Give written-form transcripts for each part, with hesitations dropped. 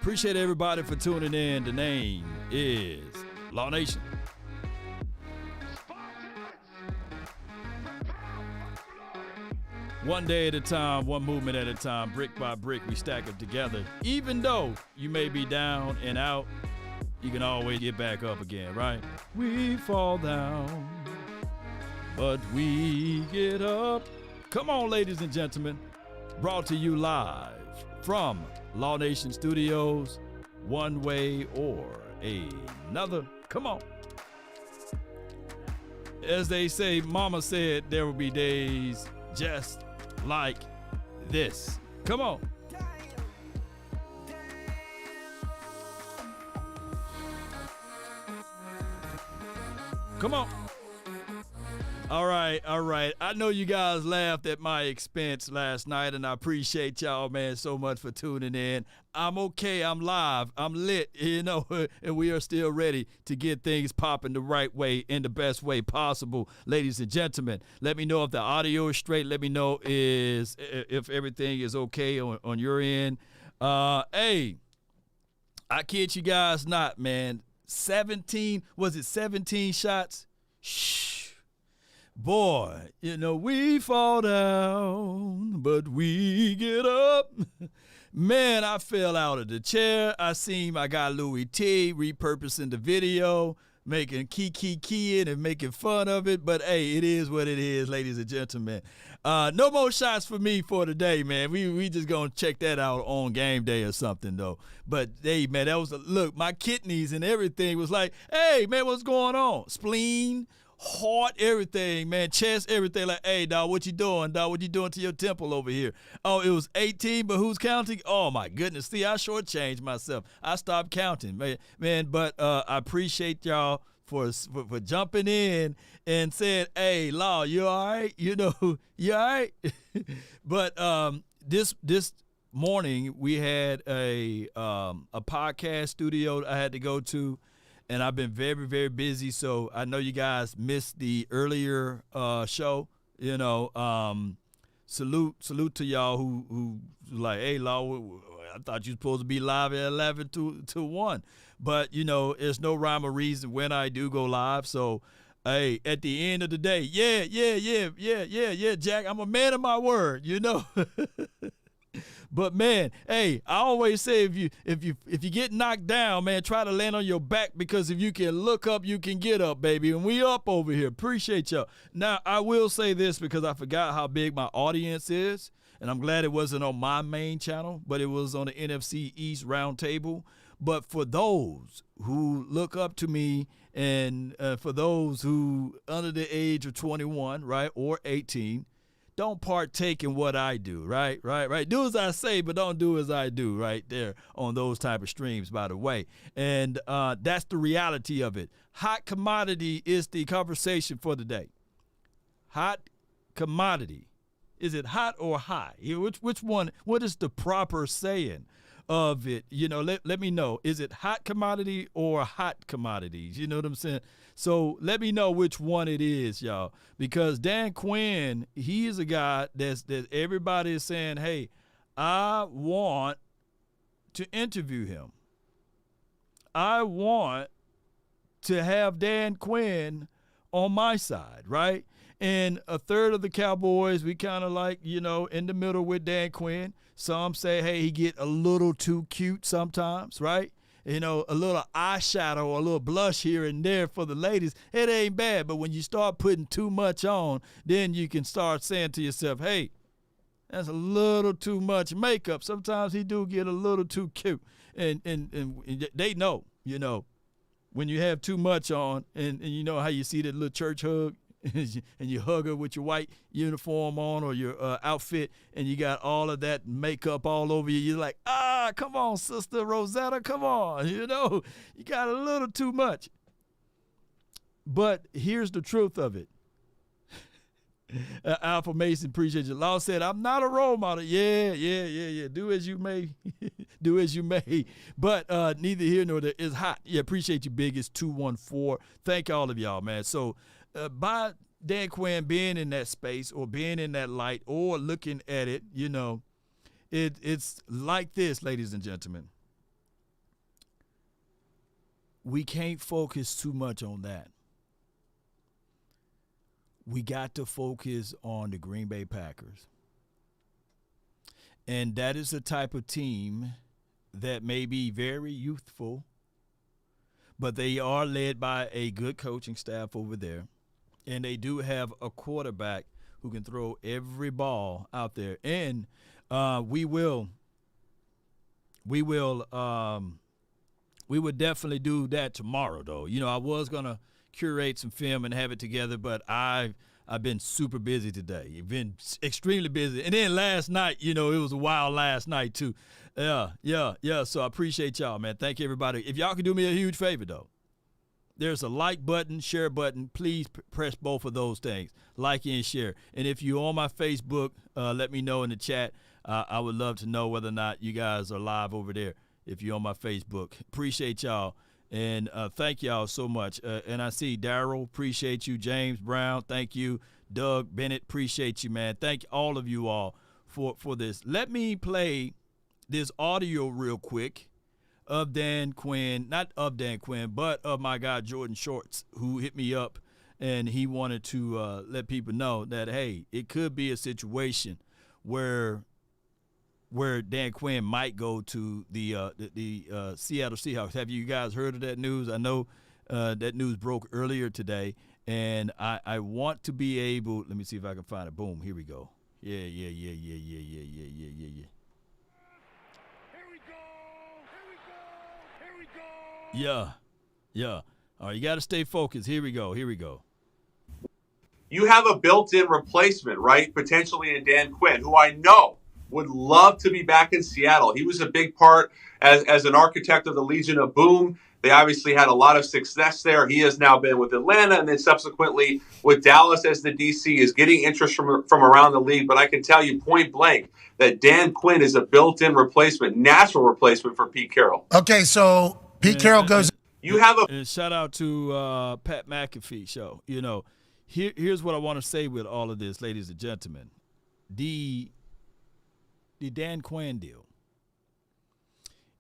Appreciate everybody for tuning in. The name is Law Nation. One day at a time, one movement at a time, brick by brick, we stack it together. Even though you may be down and out, you can always get back up again, right? We fall down, but we get up. Come on, ladies and gentlemen. Brought to you live from Law Nation Studios, one way or another. Come on. As they say, Mama said there will be days just like this. Come on. Come on. All right. I know you guys laughed at my expense last night, and I appreciate y'all, man, so much for tuning in. I'm okay. I'm live. I'm lit, and we are still ready to get things popping the right way in the best way possible. Ladies and gentlemen, let me know if the audio is straight. Let me know if everything is okay on your end. Hey, I kid you guys not, man. 17 shots? Shh. Boy, we fall down, but we get up. Man, I fell out of the chair. I seen I got Louis T repurposing the video, making keying and making fun of it. But, hey, it is what it is, ladies and gentlemen. No more shots for me for today, man. We just going to check that out on game day or something, though. But, hey, man, that was look, my kidneys and everything was like, hey, man, what's going on? Spleen, heart, everything, man, chest, everything. Like, hey, dog, what you doing, dog? What you doing to your temple over here? Oh, it was 18, but who's counting? Oh, my goodness. See, I shortchanged myself. I stopped counting, man. But I appreciate y'all for jumping in and saying, hey, Law, you all right? You all right? But this morning we had a podcast studio I had to go to. And I've been very, very busy, so I know you guys missed the earlier show. Salute to y'all who like, hey, Law, I thought you were supposed to be live at 11 to 1. But, there's no rhyme or reason when I do go live. So, hey, at the end of the day, yeah, Jack, I'm a man of my word, But man, hey, I always say if you get knocked down, man, try to land on your back, because if you can look up, you can get up, baby. And we up over here. Appreciate y'all. Now, I will say this because I forgot how big my audience is, and I'm glad it wasn't on my main channel, but it was on the NFC East Roundtable. But for those who look up to me, and for those who under the age of 21, right, or 18, don't partake in what I do, right? Do as I say, but don't do as I do, right there on those type of streams, by the way. And that's the reality of it. Hot commodity is the conversation for the day. Hot commodity. Is it hot or high? Which one? What is the proper saying of it? Let me know. Is it hot commodity or hot commodities? You know what I'm saying? So let me know which one it is, y'all. Because Dan Quinn, he is a guy that everybody is saying, hey, I want to interview him. I want to have Dan Quinn on my side, right? And a third of the Cowboys, we kind of like, in the middle with Dan Quinn. Some say, hey, he get a little too cute sometimes, right? A little eyeshadow, a little blush here and there for the ladies, it ain't bad. But when you start putting too much on, then you can start saying to yourself, hey, that's a little too much makeup. Sometimes he do get a little too cute. And they know, when you have too much on, and you know how you see that little church hug, and you hug her with your white uniform on or your outfit, and you got all of that makeup all over you. You're like, come on, Sister Rosetta, come on. You got a little too much. But here's the truth of it. Alpha Mason, appreciate you. Law said, I'm not a role model. Yeah. Do as you may. Do as you may. But neither here nor there. It's hot. Yeah, appreciate you, Biggest 214. Thank all of y'all, man. So by Dan Quinn being in that space or being in that light or looking at it, it's like this, ladies and gentlemen. we can't focus too much on that. We got to focus on the Green Bay Packers. And that is the type of team that may be very youthful, but they are led by a good coaching staff over there. And they do have a quarterback who can throw every ball out there. And we will definitely do that tomorrow, though. You know, I was going to curate some film and have it together, but I've been super busy today. I've been extremely busy. And then last night, you know, it was a wild last night, too. Yeah. So I appreciate y'all, man. Thank you, everybody. If y'all can do me a huge favor, though, there's a like button, share button. Please press both of those things, like and share. And if you're on my Facebook, let me know in the chat. I would love to know whether or not you guys are live over there if you're on my Facebook. Appreciate y'all. And thank y'all so much. And I see Daryl, appreciate you. James Brown, thank you. Doug Bennett, appreciate you, man. Thank all of you all for this. Let me play this audio real quick of Dan Quinn, not of Dan Quinn, but of my guy Jordan Shorts, who hit me up, and he wanted to let people know that, hey, it could be a situation where Dan Quinn might go to the Seattle Seahawks. Have you guys heard of that news? I know that news broke earlier today, and I want to be able – let me see if I can find it. Boom, here we go. Yeah. Here we go. Yeah. All right, you got to stay focused. Here we go. You have a built-in replacement, right? Potentially in Dan Quinn, who I know would love to be back in Seattle. He was a big part as an architect of the Legion of Boom. They obviously had a lot of success there. He has now been with Atlanta and then subsequently with Dallas as the DC, is getting interest from around the league. But I can tell you point blank that Dan Quinn is a built-in replacement, natural replacement for Pete Carroll. Okay, so Pete Carroll goes. You have a and shout out to Pat McAfee show. You know, here's what I want to say with all of this, ladies and gentlemen. The Dan Quinn deal.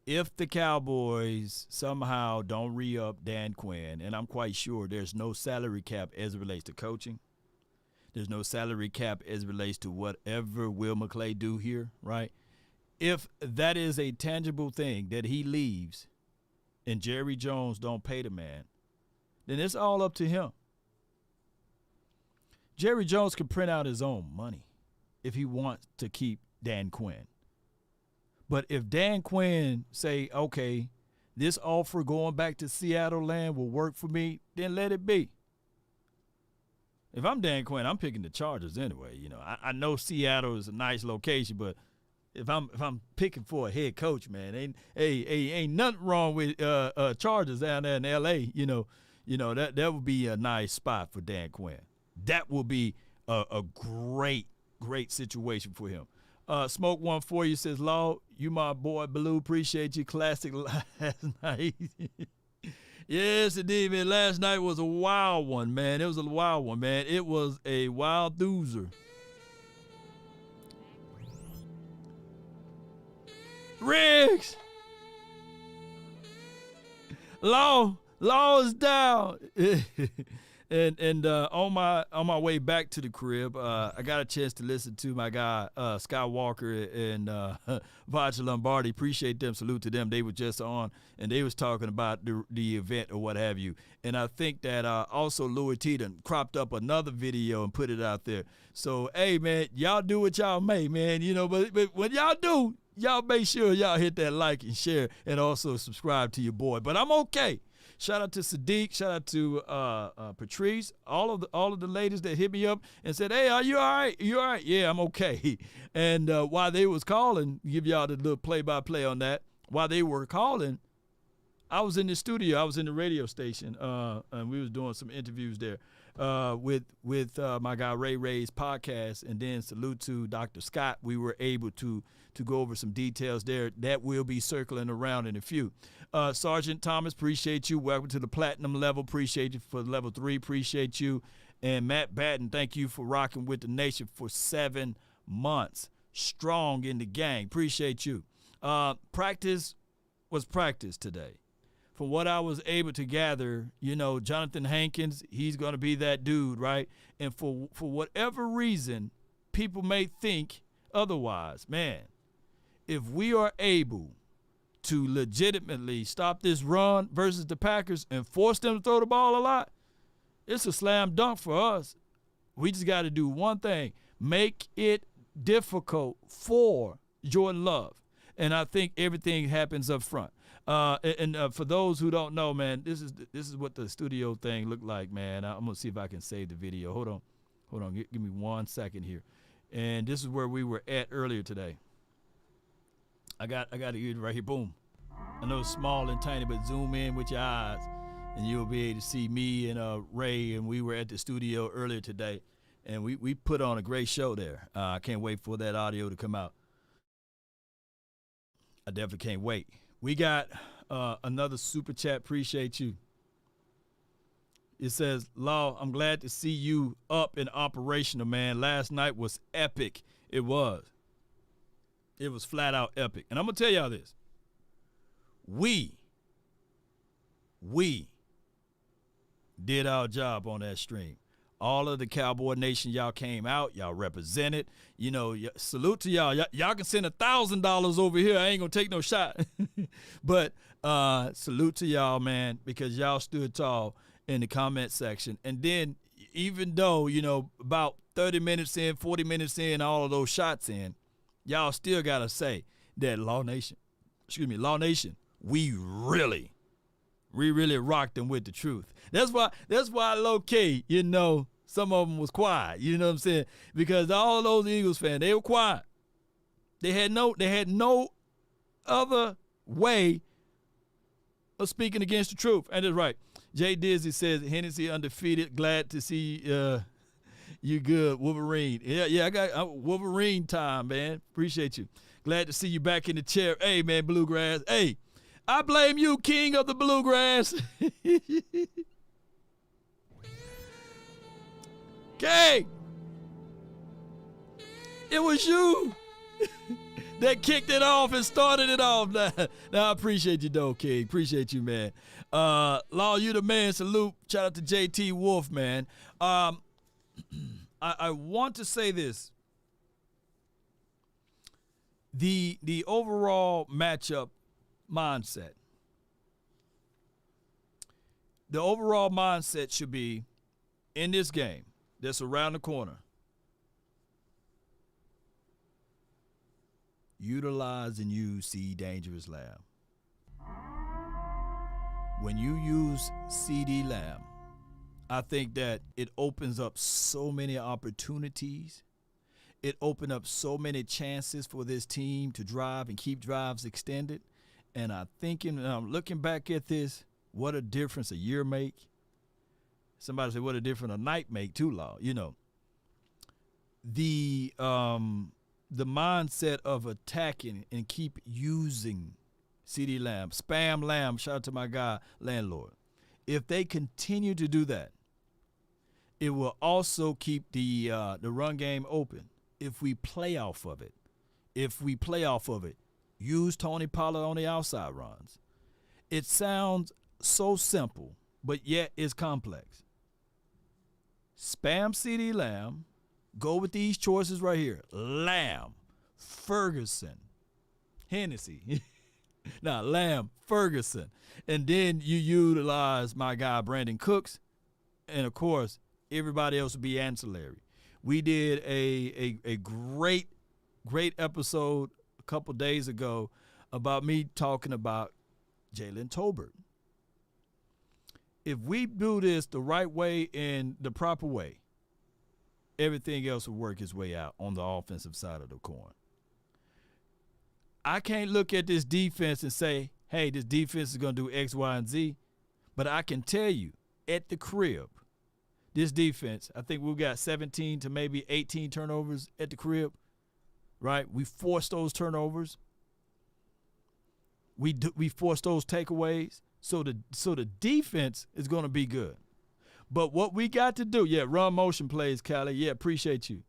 If the Cowboys somehow don't re-up Dan Quinn, and I'm quite sure there's no salary cap as it relates to coaching, there's no salary cap as it relates to whatever Will McClay do here, right? If that is a tangible thing that he leaves and Jerry Jones don't pay the man, then it's all up to him. Jerry Jones can print out his own money if he wants to keep Dan Quinn. But if Dan Quinn say, okay, this offer going back to Seattle land will work for me, then let it be. If I'm Dan Quinn, I'm picking the Chargers anyway. You know, I know Seattle is a nice location, but if I'm picking for a head coach, man, ain't nothing wrong with Chargers down there in L.A. You know that would be a nice spot for Dan Quinn. That will be a great situation for him. Smoke one for you says, Law, you my boy Blue, appreciate you. Classic last night. Yes, indeed, man. Last night was a wild one, man. It was a wild one, man. It was a wild doozer. Riggs! Law is down. And on my way back to the crib, I got a chance to listen to my guy Scott Walker and Vacha Lombardi. Appreciate them. Salute to them. They were just on, and they was talking about the event or what have you. And I think that also Louis Teeton cropped up another video and put it out there. So, hey, man, y'all do what y'all may, man. You know, but when y'all do, y'all make sure y'all hit that like and share and also subscribe to your boy. But I'm okay. Shout out to Sadiq. Shout out to Patrice. All of the ladies that hit me up and said, "Hey, are you all right? You all right?" Yeah, I'm okay. And while they was calling, give y'all the little play-by-play on that. While they were calling, I was in the studio. I was in the radio station, and we was doing some interviews there with my guy Ray's podcast. And then salute to Dr. Scott. We were able to go over some details there that will be circling around in a few. Sergeant Thomas, appreciate you. Welcome to the platinum level. Appreciate you for level 3. Appreciate you. And Matt Batten, thank you for rocking with the nation for 7 months. Strong in the gang. Appreciate you. Practice was practice today. from what I was able to gather, Jonathan Hankins, he's going to be that dude, right? And for whatever reason, people may think otherwise. Man, if we are able to legitimately stop this run versus the Packers and force them to throw the ball a lot, it's a slam dunk for us. We just got to do one thing, make it difficult for Jordan Love. And I think everything happens up front. And for those who don't know, man, this is what the studio thing looked like, man. I'm gonna see if I can save the video. Hold on. Give me 1 second here. And this is where we were at earlier today. I got it right here. Boom. I know it's small and tiny, but zoom in with your eyes, and you'll be able to see me and Ray. And we were at the studio earlier today, and we put on a great show there. I can't wait for that audio to come out. I definitely can't wait. We got another super chat. Appreciate you. It says, Law, I'm glad to see you up and operational, man. Last night was epic. It was. It was flat out epic. And I'm going to tell y'all this. We did our job on that stream. All of the Cowboy Nation, y'all came out, y'all represented. Salute to y'all. Y'all can send $1,000 over here. I ain't gonna take no shot. But salute to y'all, man, because y'all stood tall in the comment section. And then, even though about 30 minutes in, 40 minutes in, all of those shots in, y'all still gotta say that Law Nation, we really rocked them with the truth. That's why low key, some of them was quiet. You know what I'm saying? Because all of those Eagles fans, they were quiet. They had no other way of speaking against the truth. And it's right. Jay Dizzy says, Hennessy undefeated. Glad to see you good, Wolverine. Yeah, I got Wolverine time, man. Appreciate you. Glad to see you back in the chair. Hey, man, Bluegrass. Hey, I blame you, king of the Bluegrass. Okay. It was you that kicked it off and started it off. Now I appreciate you, though, King. Appreciate you, man. Law, you the man. Salute. Shout out to JT Wolf, man. I want to say this. The overall matchup mindset. The overall mindset should be, in this game that's around the corner, utilize and use C. Dangerous Lamb. When you use CD Lamb, I think that it opens up so many opportunities. It opened up so many chances for this team to drive and keep drives extended. And I'm looking back at this, what a difference a year make. Somebody said, what a difference a night make too, Law. The mindset of attacking and keep using CD Lamb, Spam Lamb, shout out to my guy, Landlord. If they continue to do that, it will also keep the run game open. If we play off of it, use Tony Pollard on the outside runs. It sounds so simple, but yet it's complex. Spam CD Lamb, go with these choices right here. Lamb, Ferguson, Hennessy. Now, Lamb, Ferguson. And then you utilize my guy Brandon Cooks. And, of course, everybody else will be ancillary. We did a great episode a couple days ago about me talking about Jalen Tolbert. If we do this the right way and the proper way, everything else will work its way out on the offensive side of the coin. I can't look at this defense and say, hey, this defense is going to do X, Y, and Z. But I can tell you, at the crib, this defense, I think we've got 17 to maybe 18 turnovers at the crib, right? We forced those turnovers. We forced those takeaways. So the defense is going to be good. But what we got to do, run motion plays, Callie. Appreciate you.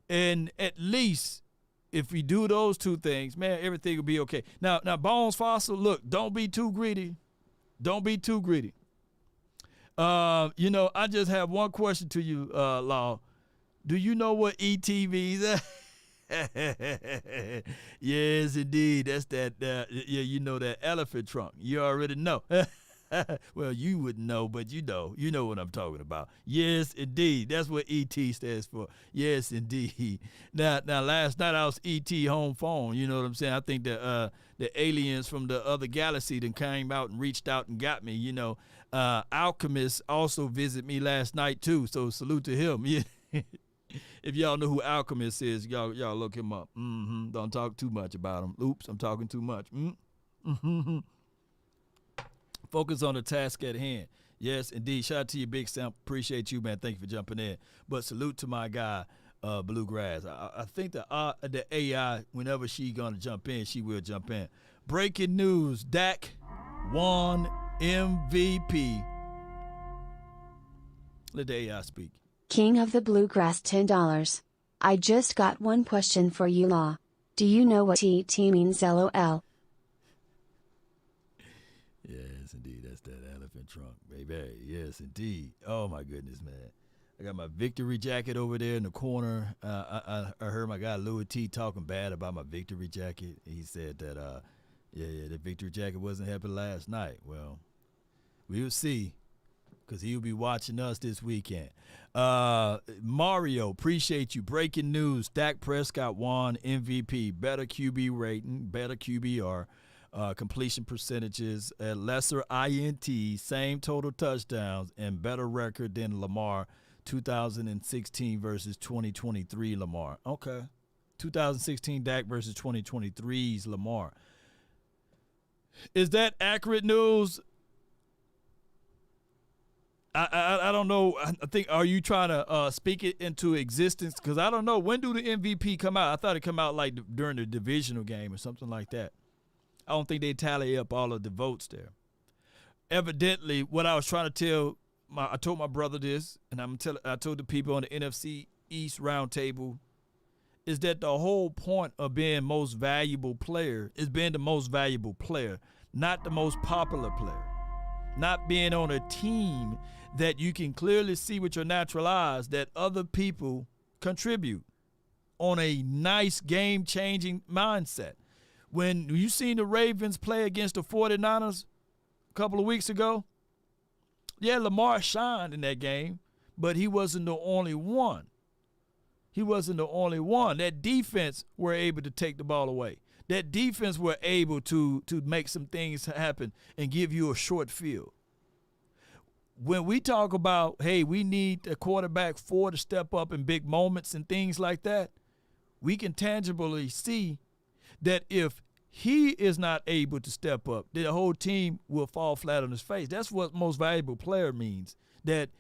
And at least if we do those two things, man, everything will be okay. Now Bones Fossil, look, don't be too greedy. Don't be too greedy. I just have one question to you, Law. Do you know what ETVs are? Yes, indeed. That's that, that elephant trunk. You already know. Well, you wouldn't know, but you know what I'm talking about. Yes, indeed. That's what ET stands for. Yes, indeed. Now, last night I was ET home phone. You know what I'm saying? I think the aliens from the other galaxy then came out and reached out and got me. Alchemist also visited me last night too. So salute to him. Yeah. If y'all know who Alchemist is, y'all look him up. Don't talk too much about him. Oops, I'm talking too much. Focus on the task at hand. Yes, indeed. Shout out to you, Big Sam. Appreciate you, man. Thank you for jumping in. But salute to my guy, Bluegrass. I think the AI, whenever she gonna jump in, she will jump in. Breaking news: Dak won MVP. Let the AI speak. King of the Bluegrass, $10. I just got one question for you, Law. Do you know what TT means, LOL? Yes, indeed. That's that elephant trunk, baby. Yes, indeed. Oh, my goodness, man. I got my victory jacket over there in the corner. I heard my guy Louis T talking bad about my victory jacket. He said that, the victory jacket wasn't helping last night. Well, we'll see, because he'll be watching us this weekend. Mario, appreciate you. Breaking news: Dak Prescott won MVP. Better QB rating, better QBR. Completion percentages, lesser INT, same total touchdowns, and better record than Lamar 2016 versus 2023 Lamar. Okay. 2016 Dak versus 2023's Lamar. Is that accurate news? I don't know. I think, are you trying to speak it into existence? Because I don't know. When do the MVP come out? I thought it come out like during the divisional game or something like that. I don't think they tally up all of the votes there. Evidently, what I was trying to tell, I told my brother this, and I told the people on the NFC East roundtable, is that the whole point of being most valuable player is being the most valuable player, not the most popular player. Not being on a team that you can clearly see with your natural eyes that other people contribute on a nice game-changing mindset. When you seen the Ravens play against the 49ers a couple of weeks ago, yeah, Lamar shined in that game, but he wasn't the only one. He wasn't the only one. That defense were able to take the ball away. That defense were able to make some things happen and give you a short field. When we talk about, hey, we need a quarterback 4 to step up in big moments and things like that, we can tangibly see that if he is not able to step up, the whole team will fall flat on his face. That's what most valuable player means, that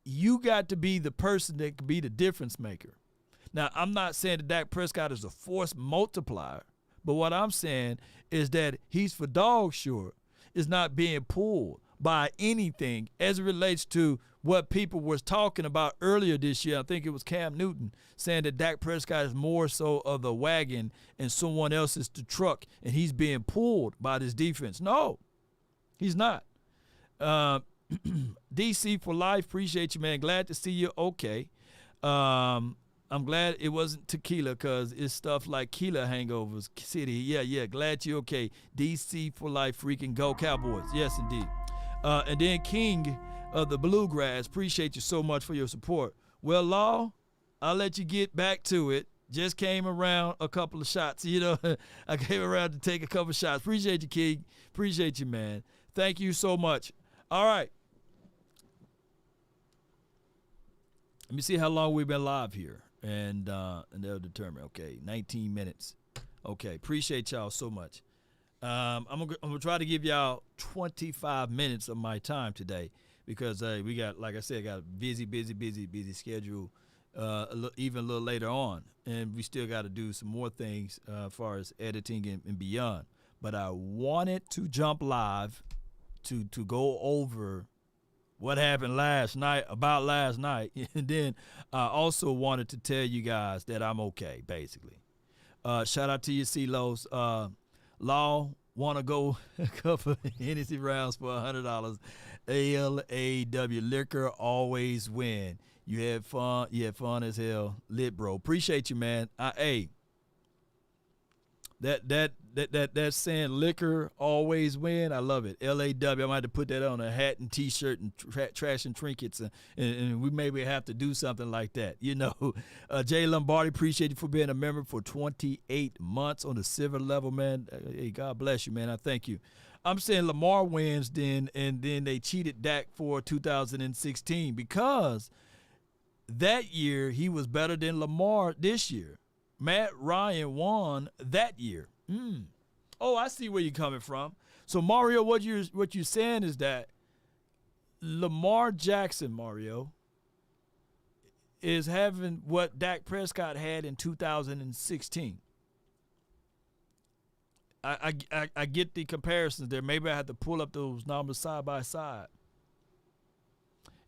you got to be the person that can be the difference maker. Now, I'm not saying that Dak Prescott is a force multiplier, but what I'm saying is that he's for dog sure is not being pulled by anything as it relates to what people was talking about earlier this year. I think it was Cam Newton saying that Dak Prescott is more so of the wagon and someone else is the truck, and he's being pulled by this defense. No, he's not. DC for life, appreciate you, man. Glad to see you okay. I'm glad it wasn't tequila, because it's stuff like Keela hangovers. City, yeah, glad you're okay. DC for life, freaking go Cowboys. Yes, indeed. And then King of the Bluegrass, appreciate you so much for your support. Well, Law, I'll let you get back to it. Just came around a couple of shots. I came around to take a couple of shots. Appreciate you, King. Appreciate you, man. Thank you so much. All right. Let me see how long we've been live here. And they'll determine. Okay, 19 minutes. Okay, appreciate y'all so much. I'm gonna try to give y'all 25 minutes of my time today, because we got, like I said, got a busy schedule, even a little later on, and we still got to do some more things as far as editing and beyond. But I wanted to jump live to go over what happened last night, and then I also wanted to tell you guys that I'm okay, basically. Shout out to you, C-Los. Law, Want to go a couple Hennessy rounds for $100. LAW, liquor always win. You had fun. You had fun as hell. Lit, bro. Appreciate you, man. Hey, that saying, liquor always win. I love it. LAW. I might have to put that on a hat and T-shirt and trash and trinkets, and we maybe have to do something like that. You know, Jay Lombardi, appreciate you for being a member for 28 months on the silver level, man. Hey, God bless you, man. I thank you. I'm saying Lamar wins then, and then they cheated Dak for 2016 because that year he was better than Lamar this year. Matt Ryan won that year. Oh, I see where you're coming from. So, Mario, what you're saying is that Lamar Jackson, Mario, is having what Dak Prescott had in 2016. I get the comparisons there. Maybe I have to pull up those numbers side by side.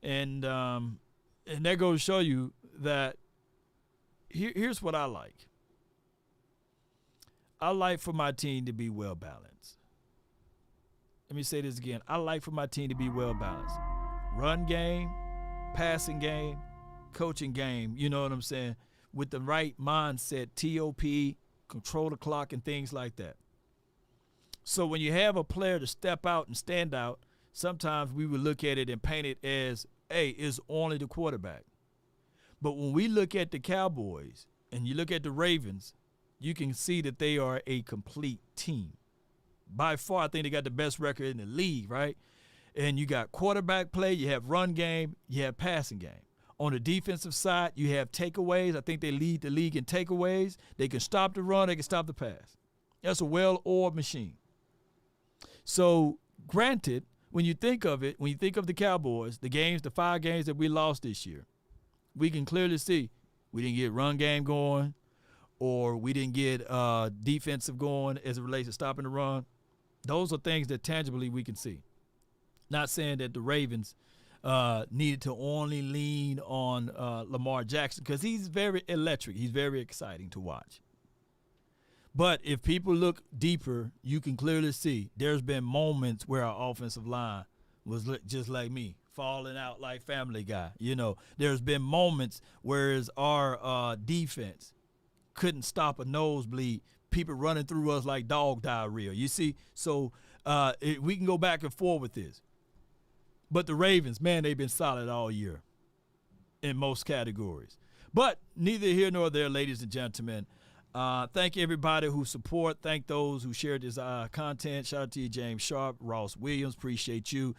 And that goes to show you that here's what I like. I like for my team to be well balanced. Let me say this again. I like for my team to be well balanced. Run game, passing game, coaching game, you know what I'm saying? With the right mindset, TOP, control the clock, and things like that. So when you have a player to step out and stand out, sometimes we would look at it and paint it as, hey, it's only the quarterback. But when we look at the Cowboys and you look at the Ravens, you can see that they are a complete team. By far, I think they got the best record in the league, right? And you got quarterback play, you have run game, you have passing game. On the defensive side, you have takeaways. I think they lead the league in takeaways. They can stop the run, they can stop the pass. That's a well-oiled machine. So, granted, when you think of it, when you think of the Cowboys, the 5 games that we lost this year, we can clearly see we didn't get run game going, or we didn't get defensive going as it relates to stopping the run. Those are things that tangibly we can see. Not saying that the Ravens needed to only lean on Lamar Jackson, because he's very electric. He's very exciting to watch. But if people look deeper, you can clearly see there's been moments where our offensive line was just like me, falling out like Family Guy. You know, there's been moments whereas our defense couldn't stop a nosebleed, people running through us like dog diarrhea. You see, so we can go back and forth with this. But the Ravens, man, they've been solid all year in most categories. But neither here nor there, ladies and gentlemen. Thank everybody who support. Thank those who shared this content. Shout out to you, James Sharp, Ross Williams. Appreciate you.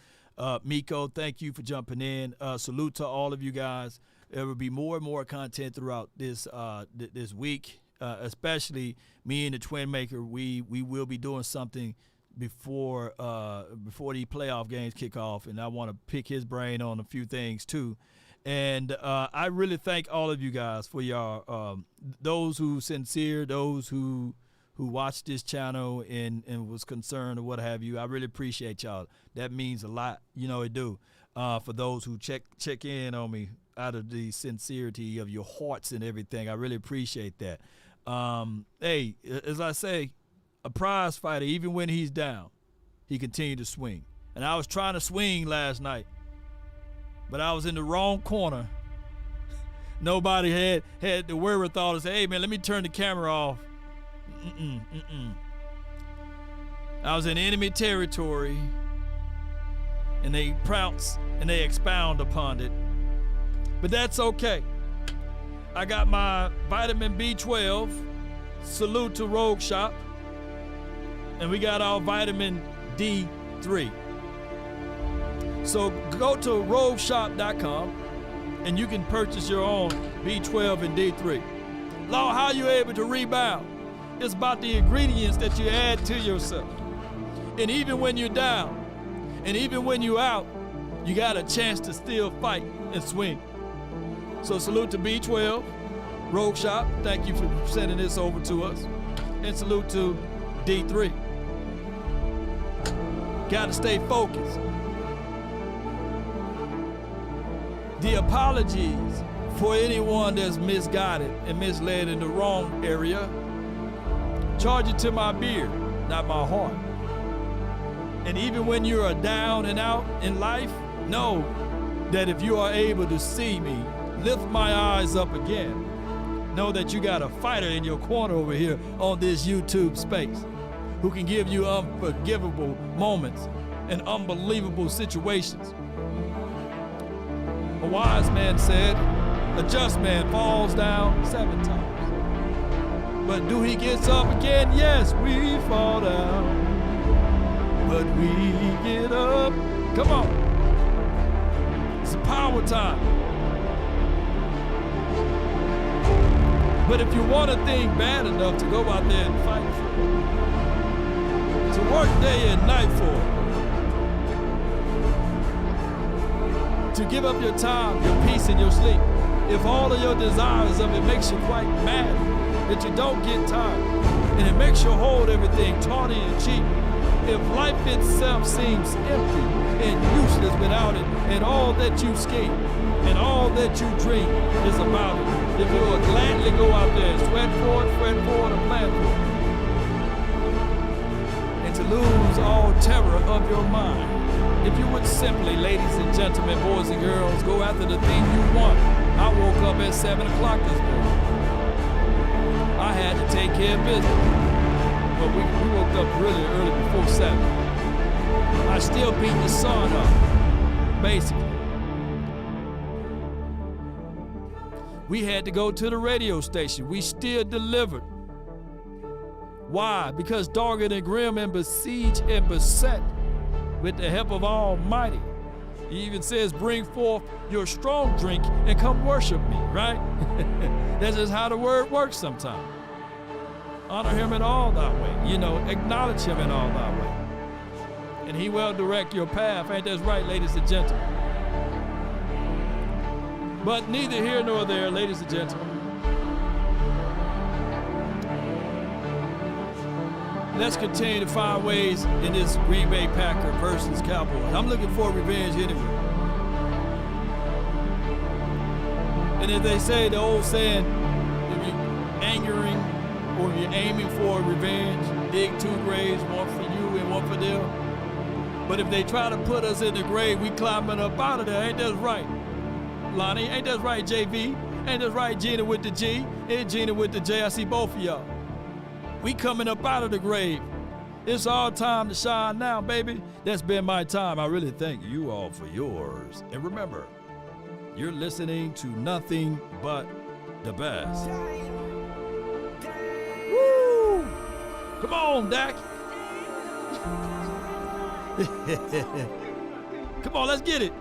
Miko, thank you for jumping in. Salute to all of you guys. There will be more and more content throughout this this week, especially me and the Twin Maker. We will be doing something before the playoff games kick off, and I want to pick his brain on a few things too. And I really thank all of you guys for your those who sincere, those who watched this channel and was concerned or what have you. I really appreciate y'all. That means a lot, you know it do. For those who check in on me out of the sincerity of your hearts and everything, I really appreciate that. Hey, as I say, a prize fighter, even when he's down, he continued to swing. And I was trying to swing last night, but I was in the wrong corner. Nobody had the wherewithal to say, hey, man, let me turn the camera off. I was in enemy territory, and they prounce and they expound upon it. But that's okay. I got my vitamin B12. Salute to Rogue Shop. And we got our vitamin D3. So go to rogueshop.com and you can purchase your own B12 and D3. Lord, how are you able to rebound? It's about the ingredients that you add to yourself. And even when you're down, and even when you're out, you got a chance to still fight and swing. So salute to B12, Rogue Shop. Thank you for sending this over to us. And salute to D3. Got to stay focused. The apologies for anyone that's misguided and misled in the wrong area. Charge it to my beard, not my heart. And even when you are down and out in life, know that if you are able to see me, lift my eyes up again. Know that you got a fighter in your corner over here on this YouTube space who can give you unforgivable moments and unbelievable situations. A wise man said, a just man falls down 7 times. But do he get up again? Yes, we fall down, but we get up. Come on. It's a power time. But if you want a thing bad enough to go out there and fight for it, to work day and night for it, to give up your time, your peace, and your sleep, if all of your desires of it makes you quite mad, that you don't get tired, and it makes you hold everything tawny and cheap, if life itself seems empty and useless without it, and all that you scheme and all that you dream is about it, if you will gladly go out there and sweat for it, fret for it, and plan for it, and to lose all terror of your mind, if you would simply, ladies and gentlemen, boys and girls, go after the thing you want. I woke up at 7 o'clock this morning. I had to take care of business. But we woke up really early before 7. I still beat the sun up, basically. We had to go to the radio station. We still delivered. Why? Because dogged and grim and besieged and beset with the help of Almighty. He even says, bring forth your strong drink and come worship me, right? That's just how the word works sometimes. Honor him in all thy way. Acknowledge him in all thy way. And he will direct your path. Ain't that right, ladies and gentlemen? But neither here nor there, ladies and gentlemen. Let's continue to find ways in this Green Bay Packer versus Cowboys. I'm looking for revenge anyway. And if they say the old saying, if you're angering or if you're aiming for revenge, dig 2 graves, one for you and one for them. But if they try to put us in the grave, we climbing up out of there. Ain't that right, Lonnie? Ain't that right, JV? Ain't that right, Gina with the G and Gina with the J? I see both of y'all. We coming up out of the grave. It's our time to shine now, baby. That's been my time. I really thank you all for yours. And remember, you're listening to nothing but the best. Woo! Come on, Dak. Come on, let's get it.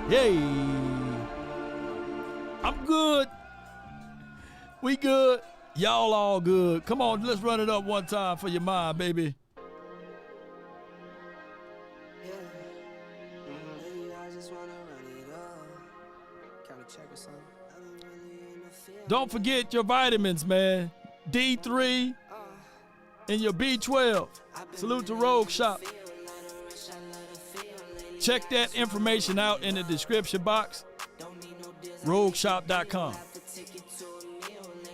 Yay. I'm good. We good. Y'all all good. Come on, let's run it up one time for your mind, baby. Don't forget your vitamins, man. D3 and your B12. Salute to Rogue Shop. Check that information out in the description box. RogueShop.com.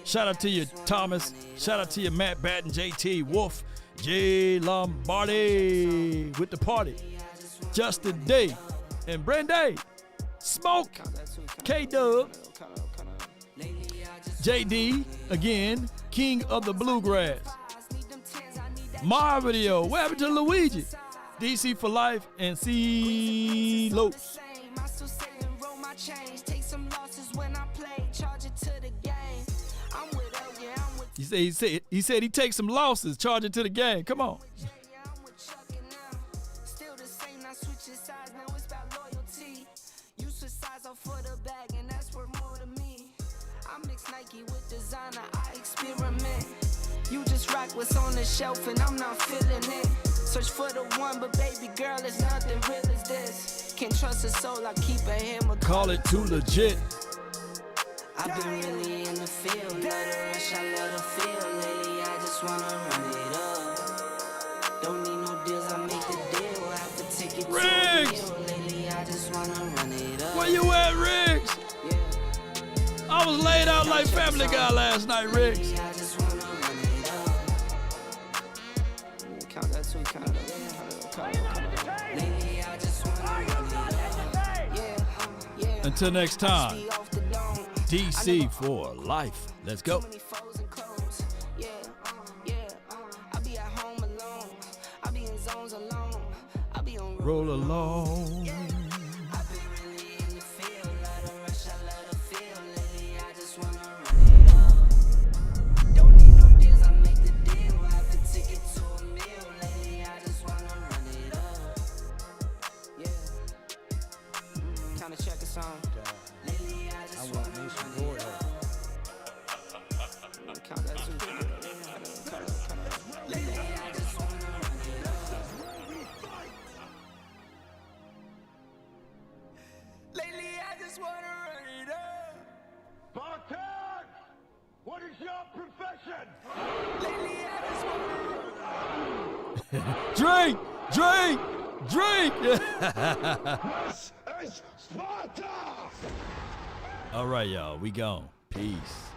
Shout out to you, Thomas. Shout out to you, Matt Batten, JT, Wolf, J. Lombardi with the party. Justin Day and Branday. Smoke. K-Dub. JD, again, King of the Bluegrass. Mar Video. What happened to Luigi? DC for life and C-Lo. He said he takes some losses, charge it to the game. Come on. You just rock what's on the shelf and I'm not feeling it. Search for the one, but baby girl, it's nothing real as this. Can't trust a soul, I keep a hammer. Call it too legit. I've been really in the field, love the rush, I love the feel. Lately, I just wanna run it up. Don't need no deals, I make the deal. I have to take it to a deal. Lately, I just wanna run it up. Where you at, Riggs? Yeah. I was laid out like Family Guy last night, Riggs. I just wanna run it up. that too, count it up. Lately, I just wanna run it up. Yeah. Until next time, DC for life. Let's go. Roll along. What is your profession? Drink! This is Sparta! All right, y'all. We gone. Peace.